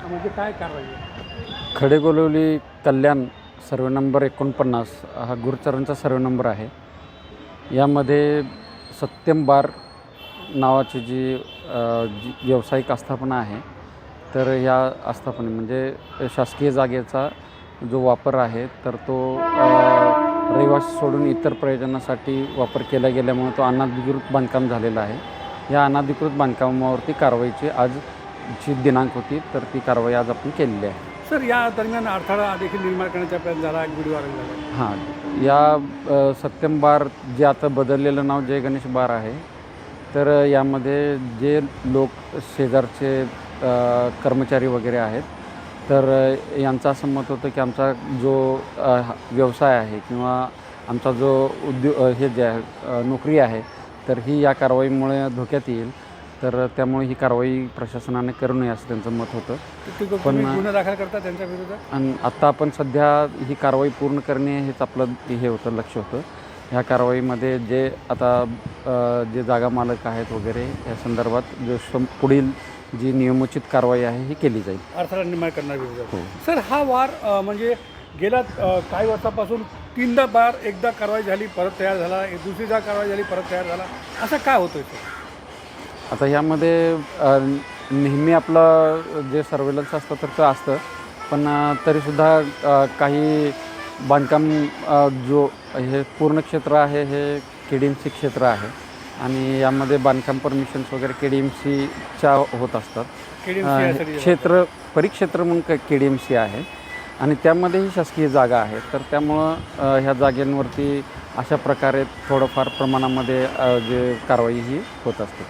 म्हणजे काय कारवाई आहे? खडेगोलवली कल्याण सर्वे नंबर 49 हा गुरुचरणचा सर्वे नंबर आहे. यामध्ये सत्यम बार नावाची जी व्यावसायिक आस्थापना आहे, तर ह्या आस्थापने म्हणजे शासकीय जागेचा जो वापर आहे, तर तो रहिवासी सोडून इतर प्रयोजनासाठी वापर केला गेल्यामुळे तो अनधिकृत बांधकाम झालेला आहे. या अनधिकृत बांधकामावरती कारवाईची आज जी दिनांक होती, तर ती कारवाई आज आपण केलेली आहे. सर, या दरम्यान अडथळा देखील निर्माण करण्याचा प्रयत्न झाला, एक व्हिडिओ व्हायरल झाला. हां, या सत्यम बार जे आता बदललेलं नाव जय गणेश बार आहे, तर यामध्ये जे लोक शेजारचे कर्मचारी वगैरे आहेत, तर यांचं असं मत होतं की आमचा जो व्यवसाय आहे किंवा आमचा जो हे जे आहे नोकरी आहे, तर ही या कारवाईमुळे धोक्यात येईल. तर त्यामुळे ही कारवाई प्रशासनाने करू नये असं त्यांचं मत होतं. पण गुन्हा दाखल करता त्यांच्या विरोधात? आणि आत्ता आपण सध्या ही कारवाई पूर्ण करणे हेच आपलं हे होतं, लक्ष होतं. ह्या कारवाईमध्ये जे आता जे जागा मालक आहेत वगैरे या संदर्भात जो पुढील जी नियमोचित कारवाई आहे ही केली जाईल. अडथळा निर्माण करणार विरोधात. हो. सर, हा वार म्हणजे गेल्या काही वर्षापासून तीनदा बार, एकदा कारवाई झाली परत तयार झाला, दुसरीदा कारवाई झाली परत तयार झाला, असं काय होतं सर? आता ह्यामध्ये नेहमी आपलं जे सर्वेलन्स असतं तर ते असतं, पण तरीसुद्धा काही बांधकाम जो हे पूर्ण क्षेत्र आहे हे KDMC क्षेत्र आहे आणि यामध्ये बांधकाम परमिशन्स वगैरे KDMCच्या होत असतात. क्षेत्र परिक्षेत्र म्हणून KDMC आहे आणि त्यामध्येही शासकीय जागा आहे. तर त्यामुळं ह्या जागेंवरती अशा प्रकारे थोडंफार प्रमाणामध्ये जे कारवाई ही होत असते.